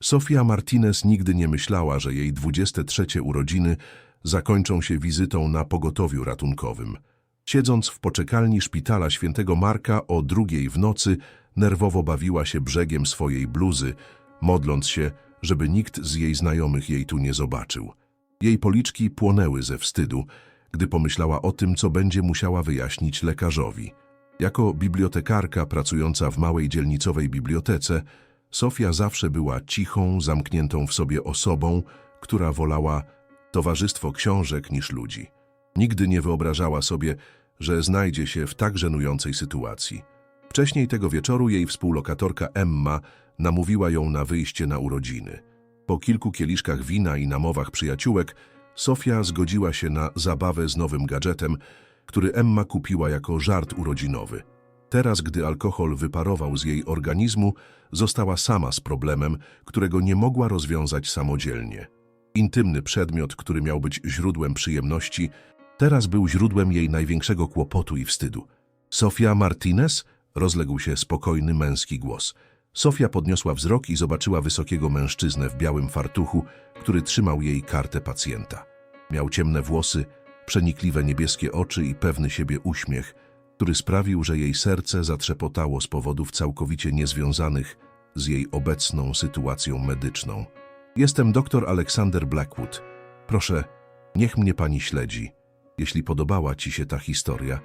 Sofia Martinez nigdy nie myślała, że jej 23 urodziny zakończą się wizytą na pogotowiu ratunkowym. Siedząc w poczekalni szpitala świętego Marka o 2:00 w nocy, nerwowo bawiła się brzegiem swojej bluzy, modląc się, żeby nikt z jej znajomych jej tu nie zobaczył. Jej policzki płonęły ze wstydu, gdy pomyślała o tym, co będzie musiała wyjaśnić lekarzowi. Jako bibliotekarka pracująca w małej dzielnicowej bibliotece, Sofia zawsze była cichą, zamkniętą w sobie osobą, która wolała towarzystwo książek niż ludzi. Nigdy nie wyobrażała sobie, że znajdzie się w tak żenującej sytuacji. Wcześniej tego wieczoru jej współlokatorka Emma namówiła ją na wyjście na urodziny. Po kilku kieliszkach wina i namowach przyjaciółek, Sofia zgodziła się na zabawę z nowym gadżetem, który Emma kupiła jako żart urodzinowy. Teraz, gdy alkohol wyparował z jej organizmu, została sama z problemem, którego nie mogła rozwiązać samodzielnie. Intymny przedmiot, który miał być źródłem przyjemności, teraz był źródłem jej największego kłopotu i wstydu. Sofia Martinez? Rozległ się spokojny męski głos. Sofia podniosła wzrok i zobaczyła wysokiego mężczyznę w białym fartuchu, który trzymał jej kartę pacjenta. Miał ciemne włosy, przenikliwe niebieskie oczy i pewny siebie uśmiech, który sprawił, że jej serce zatrzepotało z powodów całkowicie niezwiązanych z jej obecną sytuacją medyczną. Jestem dr Alexander Blackwood. Proszę, niech mnie pani śledzi. Jeśli podobała ci się ta historia,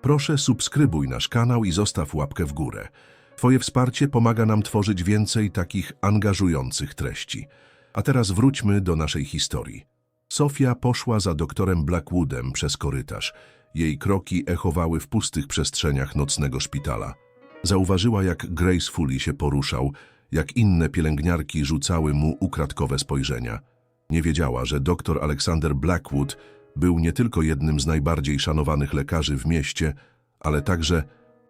proszę subskrybuj nasz kanał i zostaw łapkę w górę. Twoje wsparcie pomaga nam tworzyć więcej takich angażujących treści. A teraz wróćmy do naszej historii. Sofia poszła za doktorem Blackwoodem przez korytarz. Jej kroki echowały w pustych przestrzeniach nocnego szpitala. Zauważyła, jak gracefully się poruszał, jak inne pielęgniarki rzucały mu ukradkowe spojrzenia. Nie wiedziała, że dr Alexander Blackwood był nie tylko jednym z najbardziej szanowanych lekarzy w mieście, ale także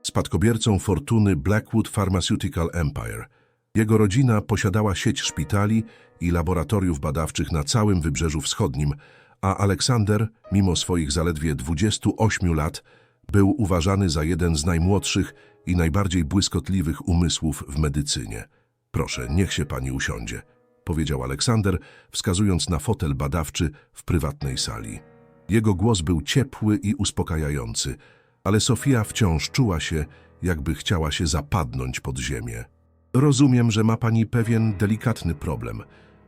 spadkobiercą fortuny Blackwood Pharmaceutical Empire. Jego rodzina posiadała sieć szpitali i laboratoriów badawczych na całym Wybrzeżu Wschodnim, a Aleksander, mimo swoich zaledwie 28 lat, był uważany za jeden z najmłodszych i najbardziej błyskotliwych umysłów w medycynie. Proszę, niech się pani usiądzie, powiedział Aleksander, wskazując na fotel badawczy w prywatnej sali. Jego głos był ciepły i uspokajający, ale Sofia wciąż czuła się, jakby chciała się zapadnąć pod ziemię. Rozumiem, że ma pani pewien delikatny problem.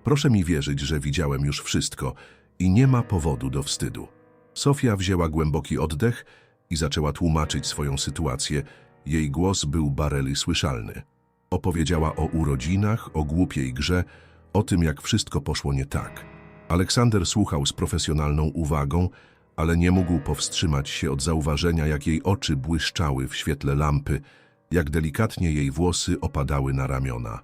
Proszę mi wierzyć, że widziałem już wszystko i nie ma powodu do wstydu. Sofia wzięła głęboki oddech i zaczęła tłumaczyć swoją sytuację. Jej głos był barely słyszalny. Opowiedziała o urodzinach, o głupiej grze, o tym, jak wszystko poszło nie tak. Aleksander słuchał z profesjonalną uwagą, ale nie mógł powstrzymać się od zauważenia, jak jej oczy błyszczały w świetle lampy, jak delikatnie jej włosy opadały na ramiona.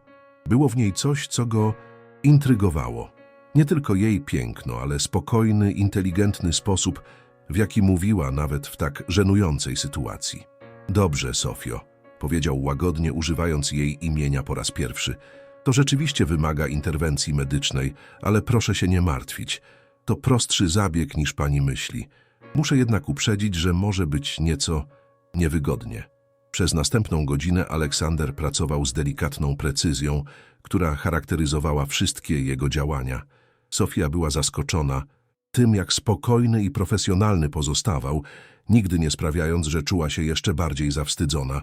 Było w niej coś, co go intrygowało. Nie tylko jej piękno, ale spokojny, inteligentny sposób, w jaki mówiła nawet w tak żenującej sytuacji. Dobrze, Sofio, powiedział łagodnie, używając jej imienia po raz pierwszy. To rzeczywiście wymaga interwencji medycznej, ale proszę się nie martwić. To prostszy zabieg niż pani myśli. Muszę jednak uprzedzić, że może być nieco niewygodnie. Przez następną godzinę Aleksander pracował z delikatną precyzją, która charakteryzowała wszystkie jego działania. Sofia była zaskoczona tym, jak spokojny i profesjonalny pozostawał, nigdy nie sprawiając, że czuła się jeszcze bardziej zawstydzona.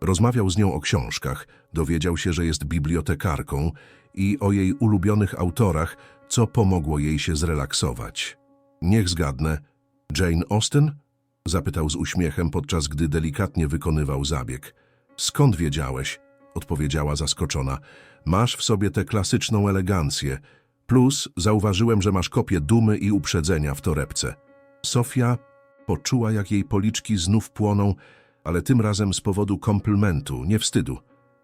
Rozmawiał z nią o książkach, dowiedział się, że jest bibliotekarką i o jej ulubionych autorach, co pomogło jej się zrelaksować. Niech zgadnę, Jane Austen? Zapytał z uśmiechem, podczas gdy delikatnie wykonywał zabieg. Skąd wiedziałeś? Odpowiedziała zaskoczona. Masz w sobie tę klasyczną elegancję. Plus zauważyłem, że masz kopię dumy i uprzedzenia w torebce. Sofia poczuła, jak jej policzki znów płoną, ale tym razem z powodu komplementu, nie wstydu.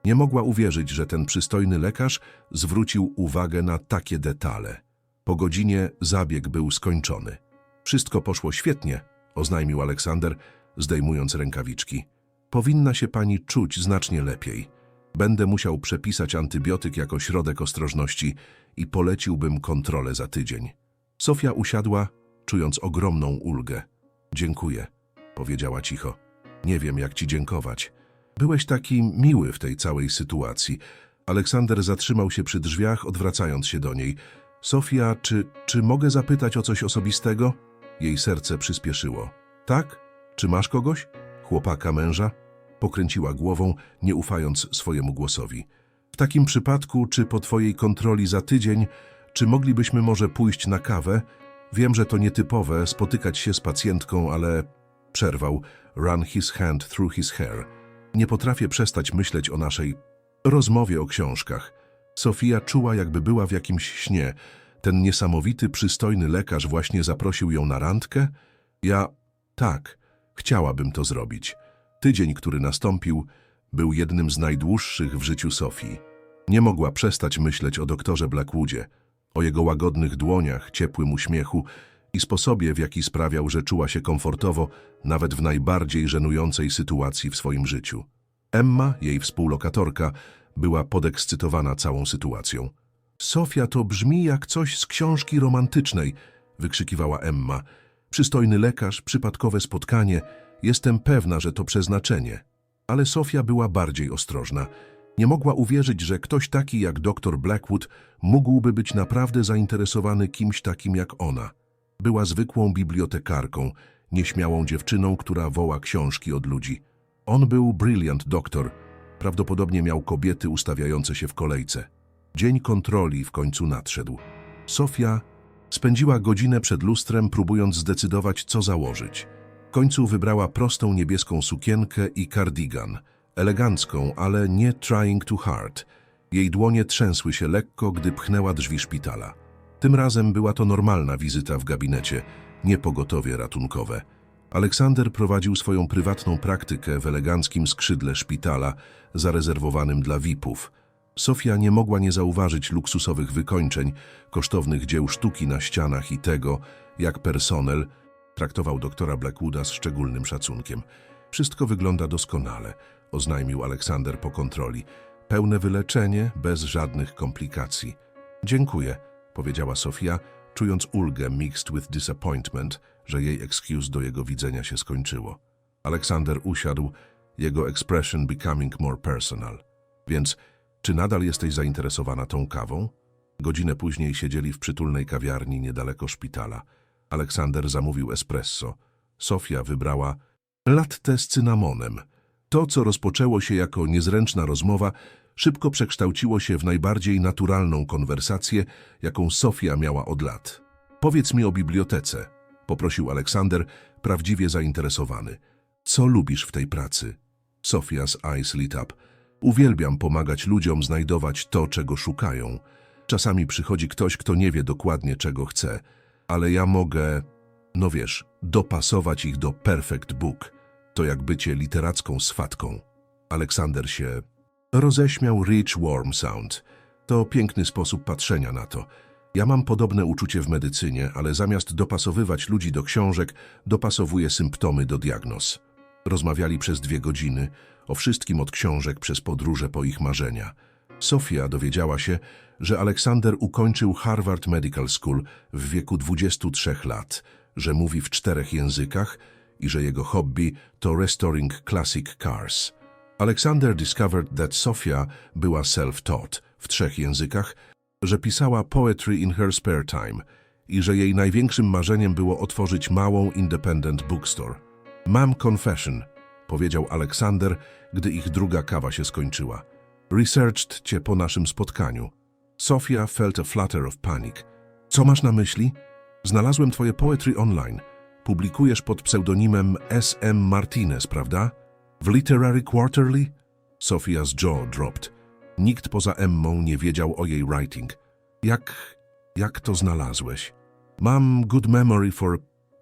Nie mogła uwierzyć, że ten przystojny lekarz zwrócił uwagę na takie detale. Po godzinie zabieg był skończony. Wszystko poszło świetnie, oznajmił Aleksander, zdejmując rękawiczki. Powinna się pani czuć znacznie lepiej. Będę musiał przepisać antybiotyk jako środek ostrożności i poleciłbym kontrolę za tydzień. Sofia usiadła, czując ogromną ulgę. Dziękuję, powiedziała cicho. Nie wiem, jak ci dziękować. Byłeś taki miły w tej całej sytuacji, Aleksander zatrzymał się przy drzwiach, odwracając się do niej. Sofia, czy mogę zapytać o coś osobistego? Jej serce przyspieszyło. Tak? Czy masz kogoś? Chłopaka, męża? Pokręciła głową, nie ufając swojemu głosowi. W takim przypadku, czy po twojej kontroli za tydzień, czy moglibyśmy może pójść na kawę? Wiem, że to nietypowe, spotykać się z pacjentką, ale... Przerwał. Run his hand through his hair. Nie potrafię przestać myśleć o naszej rozmowie o książkach. Sofia czuła, jakby była w jakimś śnie. Ten niesamowity, przystojny lekarz właśnie zaprosił ją na randkę? Tak, chciałabym to zrobić. Tydzień, który nastąpił, był jednym z najdłuższych w życiu Sofii. Nie mogła przestać myśleć o doktorze Blackwoodzie, o jego łagodnych dłoniach, ciepłym uśmiechu i sposobie, w jaki sprawiał, że czuła się komfortowo nawet w najbardziej żenującej sytuacji w swoim życiu. Emma, jej współlokatorka, była podekscytowana całą sytuacją. Sofia, to brzmi jak coś z książki romantycznej, wykrzykiwała Emma. Przystojny lekarz, przypadkowe spotkanie. Jestem pewna, że to przeznaczenie. Ale Sofia była bardziej ostrożna. Nie mogła uwierzyć, że ktoś taki jak dr Blackwood mógłby być naprawdę zainteresowany kimś takim jak ona. Była zwykłą bibliotekarką, nieśmiałą dziewczyną, która woła książki od ludzi. On był brilliant doktor. Prawdopodobnie miał kobiety ustawiające się w kolejce. Dzień kontroli w końcu nadszedł. Sofia spędziła godzinę przed lustrem, próbując zdecydować, co założyć. W końcu wybrała prostą niebieską sukienkę i kardigan. Elegancką, ale nie trying too hard. Jej dłonie trzęsły się lekko, gdy pchnęła drzwi szpitala. Tym razem była to normalna wizyta w gabinecie, nie pogotowie ratunkowe. Aleksander prowadził swoją prywatną praktykę w eleganckim skrzydle szpitala, zarezerwowanym dla VIP-ów. Sofia nie mogła nie zauważyć luksusowych wykończeń, kosztownych dzieł sztuki na ścianach i tego, jak personel traktował doktora Blackwooda z szczególnym szacunkiem. Wszystko wygląda doskonale, oznajmił Aleksander po kontroli. Pełne wyleczenie, bez żadnych komplikacji. Dziękuję, powiedziała Sofia, czując ulgę mixed with disappointment, że jej excuse do jego widzenia się skończyło. Aleksander usiadł, jego expression becoming more personal. Więc, czy nadal jesteś zainteresowana tą kawą? Godzinę później siedzieli w przytulnej kawiarni niedaleko szpitala. Aleksander zamówił espresso. Sofia wybrała latte z cynamonem. To, co rozpoczęło się jako niezręczna rozmowa, szybko przekształciło się w najbardziej naturalną konwersację, jaką Sofia miała od lat. Powiedz mi o bibliotece, poprosił Aleksander, prawdziwie zainteresowany. Co lubisz w tej pracy? Sofia's eyes lit up. Uwielbiam pomagać ludziom znajdować to, czego szukają. Czasami przychodzi ktoś, kto nie wie dokładnie, czego chce, ale ja mogę, no wiesz, dopasować ich do perfect book. To jak bycie literacką swatką. Aleksander się roześmiał. Rich warm sound. To piękny sposób patrzenia na to. Ja mam podobne uczucie w medycynie, ale zamiast dopasowywać ludzi do książek, dopasowuję symptomy do diagnoz. Rozmawiali przez 2 godziny, o wszystkim od książek przez podróże po ich marzenia. Sofia dowiedziała się, że Aleksander ukończył Harvard Medical School w wieku 23 lat, że mówi w 4 językach i że jego hobby to restoring classic cars. Alexander discovered that Sofia była self-taught w 3 językach, że pisała poetry in her spare time i że jej największym marzeniem było otworzyć małą independent bookstore. Mam confession, powiedział Aleksander, gdy ich druga kawa się skończyła. Researched cię po naszym spotkaniu. Sofia felt a flutter of panic. Co masz na myśli? Znalazłem twoje poetry online. Publikujesz pod pseudonimem S.M. Martinez, prawda? W Literary Quarterly? Sofia's jaw dropped. Nikt poza Emmą nie wiedział o jej writing. Jak to znalazłeś? Mam good memory for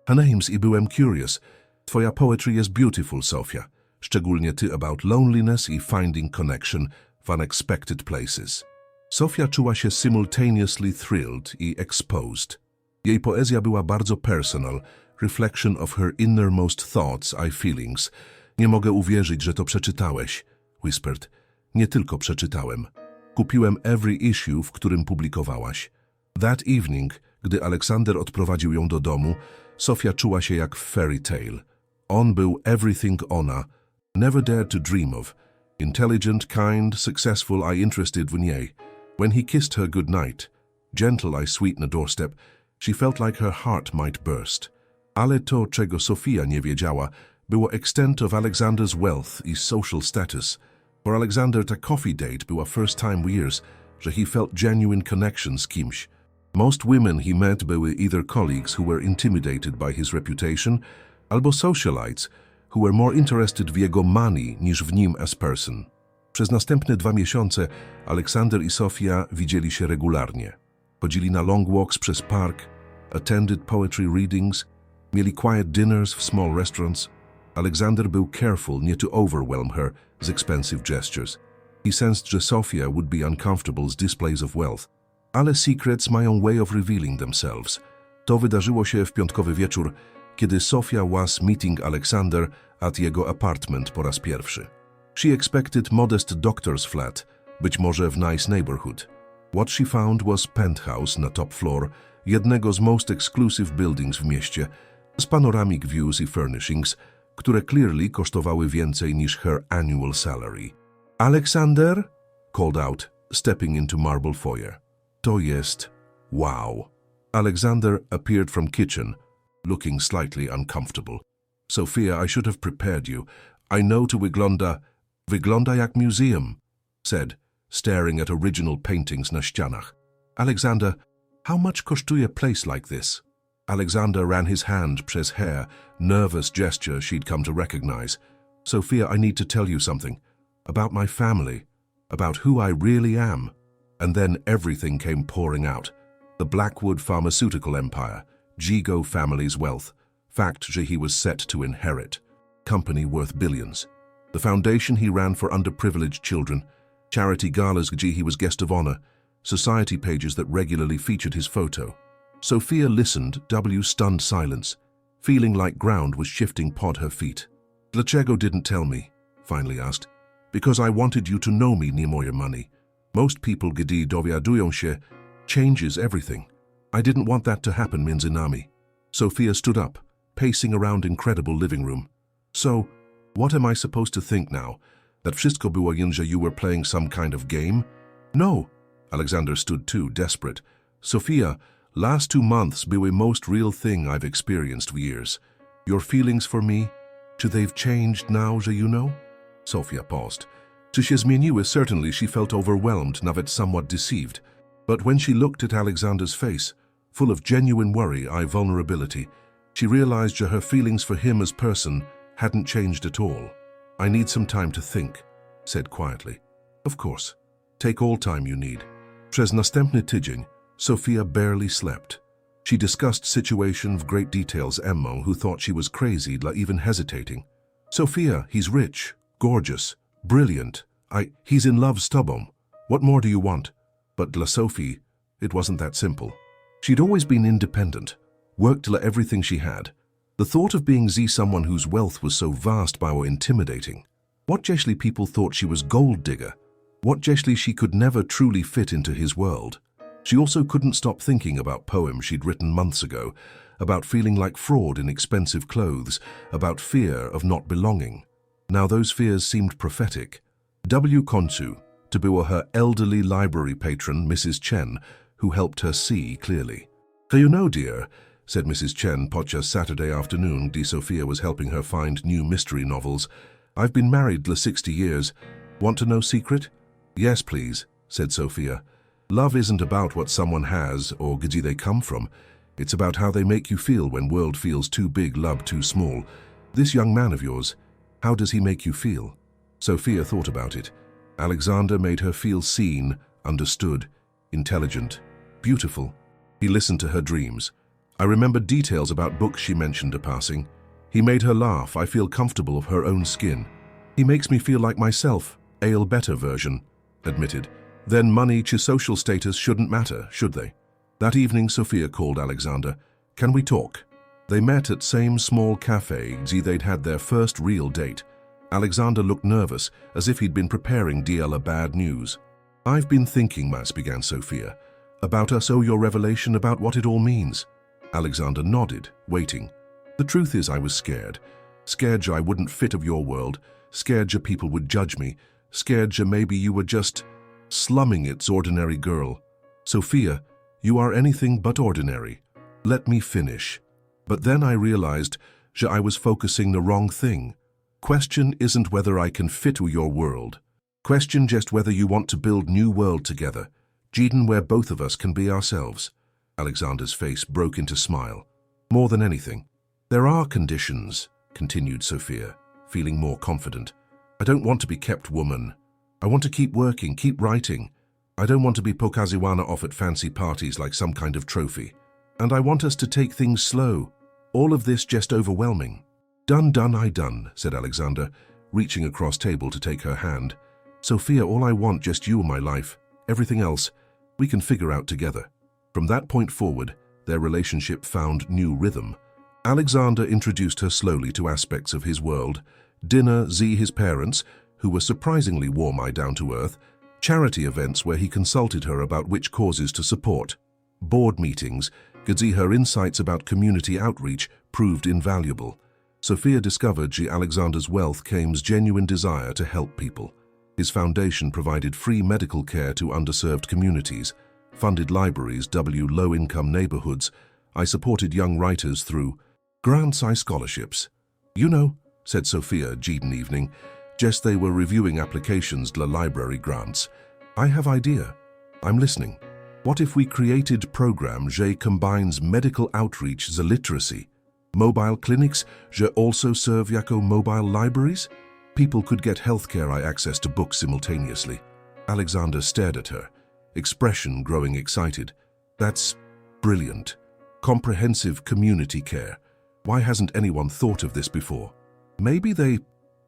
names i byłem curious. Twoja poetry jest beautiful, Sofia. Szczególnie ty about loneliness i finding connection w unexpected places. Sofia czuła się simultaneously thrilled i exposed. Jej poezja była bardzo personal, reflection of her innermost thoughts i feelings. Nie mogę uwierzyć, że to przeczytałeś, whispered. Nie tylko przeczytałem. Kupiłem every issue, w którym publikowałaś. That evening, gdy Aleksander odprowadził ją do domu, Sofia czuła się jak w fairy tale. On był everything ona, never dared to dream of. Intelligent, kind, successful, I interested w niej. When he kissed her good night, gentle I sweet na doorstep, she felt like her heart might burst. Ale to, czego Sofia nie wiedziała, było extent of Alexander's wealth i social status. For Alexander ta coffee date była first time w years, że he felt genuine connection z kimś. Most women he met były either colleagues who were intimidated by his reputation, albo socialites who were more interested w jego money niż w nim as person. Przez następne 2 miesiące Alexander i Sofia widzieli się regularnie. Chodzili na long walks przez park, attended poetry readings, mieli quiet dinners w small restaurants. Alexander był careful nie to overwhelm her z expensive gestures. He sensed że Sofia would be uncomfortable z displays of wealth. Ale secrets mają way of revealing themselves. To wydarzyło się w piątkowy wieczór, kiedy Sofia was meeting Alexander at jego apartment po raz pierwszy. She expected modest doctor's flat, być może w nice neighborhood. What she found was penthouse na top floor, jednego z most exclusive buildings w mieście, z panoramic views i furnishings, które clearly kosztowały więcej niż her annual salary. Alexander? Called out, stepping into marble foyer. To jest... wow. Alexander appeared from kitchen, looking slightly uncomfortable. Sophia, I should have prepared you. I know to wygląda jak museum, said, staring at original paintings na ścianach. Alexander, how much kosztuje a place like this? Alexander ran his hand przez hair, nervous gesture she'd come to recognize. Sophia, I need to tell you something. About my family. About who I really am. And then everything came pouring out. The Blackwood pharmaceutical empire, Gigo family's wealth, fact że he was set to inherit, company worth billions. The foundation he ran for underprivileged children, charity galas gdzie he was guest of honor, society pages that regularly featured his photo. Sophia listened, stunned silence, feeling like ground was shifting pod her feet. Dlaczego didn't tell me? Finally asked. Because I wanted you to know me, nie moje money. Most people gdy dowiadują się, changes everything. I didn't want that to happen między nami. Sophia stood up, pacing around incredible living room. So, what am I supposed to think now? That wszystko było że you were playing some kind of game? No. Alexander stood too, desperate. Sophia, last 2 months były most real thing I've experienced for years. Your feelings for me? Czy they've changed now że you know? Sophia paused. Czy się zmieniły? Certainly she felt overwhelmed, nawet somewhat deceived. But when she looked at Alexander's face, full of genuine worry and vulnerability, she realized that her feelings for him as person hadn't changed at all. I need some time to think, said quietly. Of course. Take all time you need. Przez następny tydzień, Sophia barely slept. She discussed situation в great details Emmo, who thought she was crazy, like even hesitating. Sophia, he's rich, gorgeous, brilliant. He's in love z tobą. What more do you want? But dla Sophie, it wasn't that simple. She'd always been independent, worked till everything she had. The thought of being someone whose wealth was so vast by intimidating. What jeśli people thought she was gold digger? What jeśli she could never truly fit into his world? She also couldn't stop thinking about poems she'd written months ago, about feeling like fraud in expensive clothes, about fear of not belonging. Now those fears seemed prophetic. Końcu, to była her elderly library patron, Mrs. Chen, who helped her see clearly. You know, dear, said Mrs. Chen podczas Saturday afternoon, gdy Sophia was helping her find new mystery novels. I've been married for 60 years. Want to know secret? Yes, please, said Sophia. Love isn't about what someone has or gdzie they come from. It's about how they make you feel when world feels too big, love too small. This young man of yours, how does he make you feel? Sophia thought about it. Alexander made her feel seen, understood, intelligent, beautiful. He listened to her dreams. I remember details about books she mentioned a passing. He made her laugh. I feel comfortable of her own skin. He makes me feel like myself, ale better version, admitted. Then money to social status shouldn't matter, should they? That evening Sophia called Alexander. Can we talk? They met at same small cafe they'd had their first real date. Alexander looked nervous, as if he'd been preparing Diela bad news. I've been thinking, began Sophia, about us, your revelation, about what it all means. Alexander nodded, waiting. The truth is I was scared. Scared I wouldn't fit of your world, scared people would judge me, scared maybe you were just slumming its ordinary girl. Sophia, you are anything but ordinary. Let me finish. But then I realized I was focusing the wrong thing. Question isn't whether I can fit to your world. Question just whether you want to build new world together. Jeden, where both of us can be ourselves. Alexander's face broke into smile. More than anything. There are conditions, continued Sophia, feeling more confident. I don't want to be kept woman. I want to keep working, keep writing. I don't want to be pokazywana off at fancy parties like some kind of trophy. And I want us to take things slow. All of this just overwhelming. Done, said Alexander, reaching across table to take her hand. Sophia, all I want just you in my life. Everything else, we can figure out together. From that point forward, their relationship found new rhythm. Alexander introduced her slowly to aspects of his world. Dinner, his parents, who were surprisingly warm-eyed down to earth. Charity events where he consulted her about which causes to support. Board meetings, her insights about community outreach proved invaluable. Sophia discovered Alexander's wealth came's genuine desire to help people. His foundation provided free medical care to underserved communities, funded libraries, low-income neighborhoods. I supported young writers through grants, scholarships. You know, said Sophia, Jeden evening, just they were reviewing applications library grants. I have idea. I'm listening. What if we created program combines medical outreach, literacy, mobile clinics, also serve jako mobile libraries? People could get healthcare access to books simultaneously. Alexander stared at her, expression growing excited. That's brilliant. Comprehensive community care. Why hasn't anyone thought of this before? Maybe they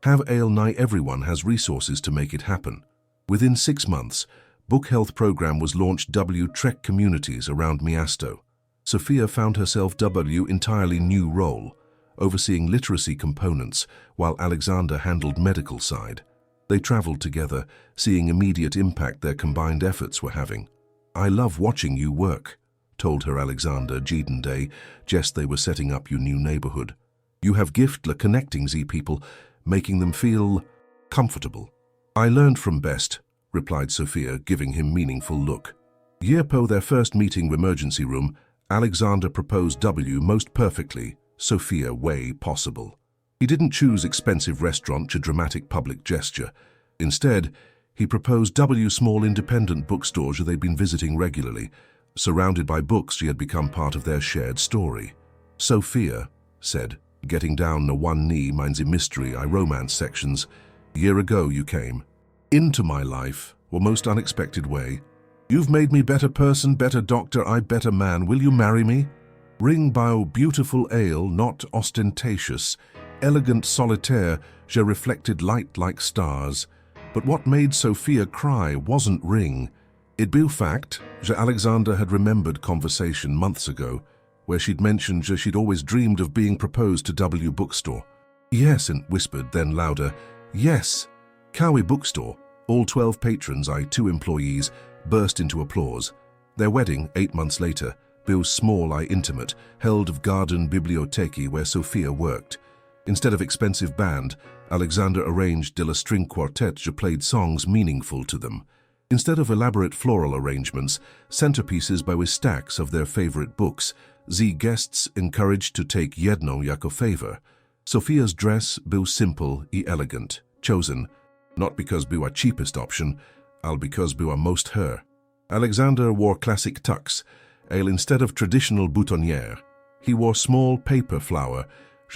have everyone has resources to make it happen. Within 6 months, Book Health Program was launched Trek communities around Miasto. Sophia found herself entirely new role, overseeing literacy components while Alexander handled medical side. They traveled together, seeing immediate impact their combined efforts were having. I love watching you work, told her Alexander Jeden day, just they were setting up your new neighborhood. You have gift connecting people, making them feel comfortable. I learned from best, replied Sophia, giving him meaningful look. Yearpo their first meeting emergency room, Alexander proposed most perfectly, Sophia way possible. He didn't choose expensive restaurant to dramatic public gesture. Instead, he proposed small independent bookstores they'd been visiting regularly. Surrounded by books, she had become part of their shared story. Sophia said, getting down on one knee, mine's a mystery, romance sections. Year ago you came into my life, most unexpected way. You've made me better person, better doctor, better man. Will you marry me? Ring bio beautiful ale, not ostentatious, elegant solitaire, reflected light like stars. But what made Sophia cry wasn't ring. It be fact, Alexander had remembered conversation months ago, where she'd mentioned she'd always dreamed of being proposed to bookstore. Yes, and whispered, then louder, yes. Cowie bookstore, all 12 patrons, 2 employees, burst into applause. Their wedding, 8 months later, Bill's small, intimate, held of garden bibliotheki where Sophia worked. Instead of expensive band, Alexander arranged a string quartet played songs meaningful to them. Instead of elaborate floral arrangements, centerpieces with stacks of their favorite books, guests encouraged to take jedną jako favor. Sophia's dress był simple elegant, chosen, not because była cheapest option, ale because była most her. Alexander wore classic tux, instead of traditional boutonniere. He wore small paper flower,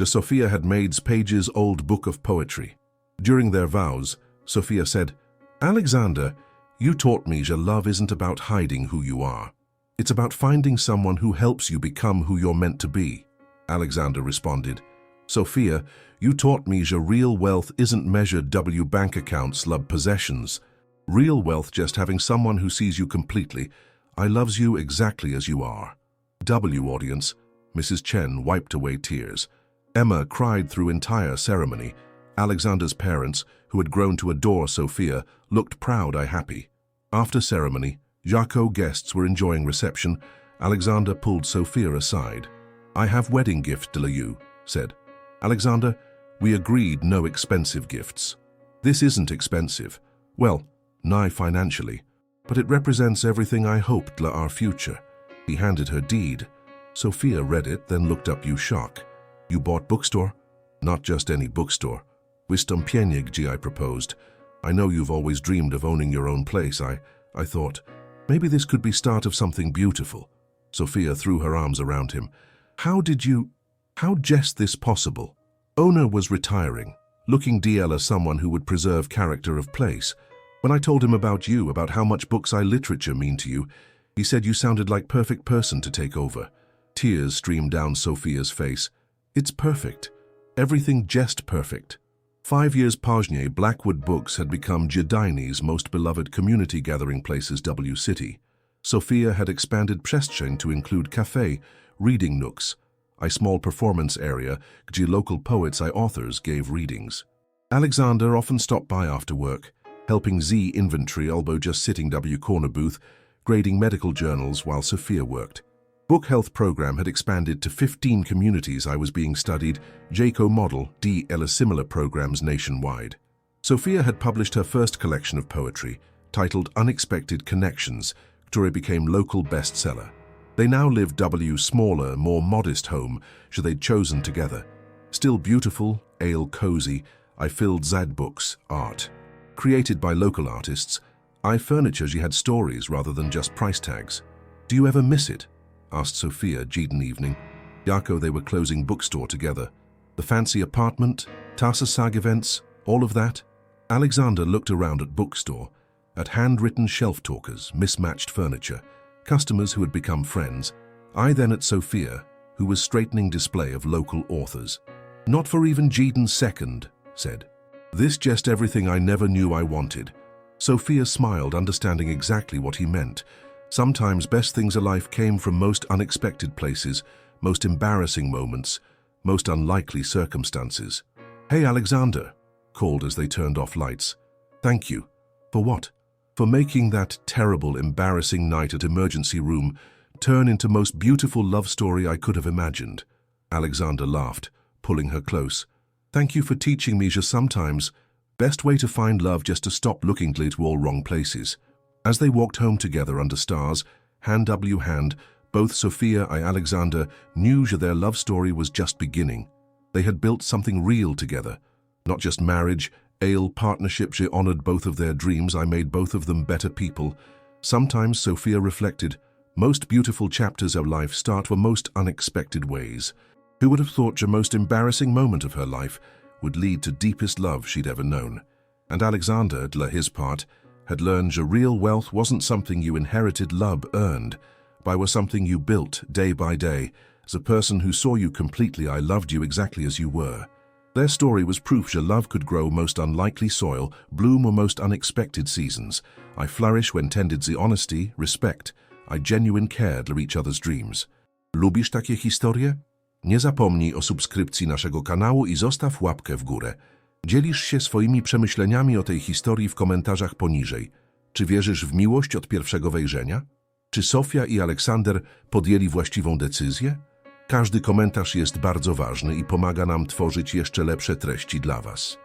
Sophia had made's pages old book of poetry. During their vows, Sophia said, Alexander, you taught me love isn't about hiding who you are. It's about finding someone who helps you become who you're meant to be. Alexander responded, Sophia, you taught me real wealth isn't measured bank accounts, possessions. Real wealth just having someone who sees you completely. I loves you exactly as you are. Audience, Mrs. Chen wiped away tears. Emma cried through entire ceremony. Alexander's parents, who had grown to adore Sophia, looked proud happy. After ceremony, Jaco guests were enjoying reception. Alexander pulled Sophia aside. I have wedding gift de you, said. Alexander, we agreed no expensive gifts. This isn't expensive. Well, nigh financially, but it represents everything I hoped dla our future. He handed her deed. Sophia read it, then looked up you shock. You bought bookstore? Not just any bookstore. Wystąpienie, gdzie I proposed. I know you've always dreamed of owning your own place. I thought, maybe this could be start of something beautiful. Sophia threw her arms around him. How jest this possible? Owner was retiring, looking DL as someone who would preserve character of place. When I told him about you, about how much books I literature mean to you, he said you sounded like perfect person to take over. Tears streamed down Sophia's face. It's perfect. Everything just perfect. 5 years później, Blackwood Books had become Jedini's most beloved community gathering places W City. Sophia had expanded przestrzeń to include cafe, reading nooks, a small performance area gdzie local poets and authors gave readings. Alexander often stopped by after work, helping Z inventory albo just sitting W corner booth, grading medical journals while Sophia worked. Book health program had expanded to 15 communities I was being studied, Jaco model, DL similar programs nationwide. Sophia had published her first collection of poetry, titled Unexpected Connections, które became local bestseller. They now lived W's smaller, more modest home, they'd chosen together. Still beautiful, ale cozy, I filled Zad books, art. Created by local artists, I furniture she had stories rather than just price tags. Do you ever miss it? Asked Sophia, Jeden evening. Jaco, they were closing bookstore together. The fancy apartment, Tarsasag events, all of that. Alexander looked around at bookstore, at handwritten shelf talkers, mismatched furniture, customers who had become friends. I then at Sophia, who was straightening display of local authors. Not for even Jeden's second, said. This just everything I never knew I wanted. Sophia smiled, understanding exactly what he meant. Sometimes best things in life came from most unexpected places, most embarrassing moments, most unlikely circumstances. Hey, Alexander, called as they turned off lights. Thank you. For what? For making that terrible, embarrassing night at emergency room turn into most beautiful love story I could have imagined. Alexander laughed, pulling her close. Thank you for teaching me just sometimes. Best way to find love just to stop looking to all wrong places. As they walked home together under stars, hand W hand, both Sophia and Alexander knew that their love story was just beginning. They had built something real together. Not just marriage, ale partnership. She honored both of their dreams. I made both of them better people. Sometimes, Sophia reflected, most beautiful chapters of life start for most unexpected ways. Who would have thought the most embarrassing moment of her life would lead to deepest love she'd ever known? And Alexander, for his part, had learned that real wealth wasn't something you inherited, love earned, but was something you built day by day, as a person who saw you completely. I loved you exactly as you were. Their story was proof that love could grow most unlikely soil, bloom or most unexpected seasons. I flourish when tended the honesty, respect, I genuine cared for each other's dreams. Lubisz takie historie? Nie zapomnij o subskrypcji naszego kanału i zostaw łapkę w górę. Dzielisz się swoimi przemyśleniami o tej historii w komentarzach poniżej. Czy wierzysz w miłość od pierwszego wejrzenia? Czy Sofia i Aleksander podjęli właściwą decyzję? Każdy komentarz jest bardzo ważny i pomaga nam tworzyć jeszcze lepsze treści dla Was.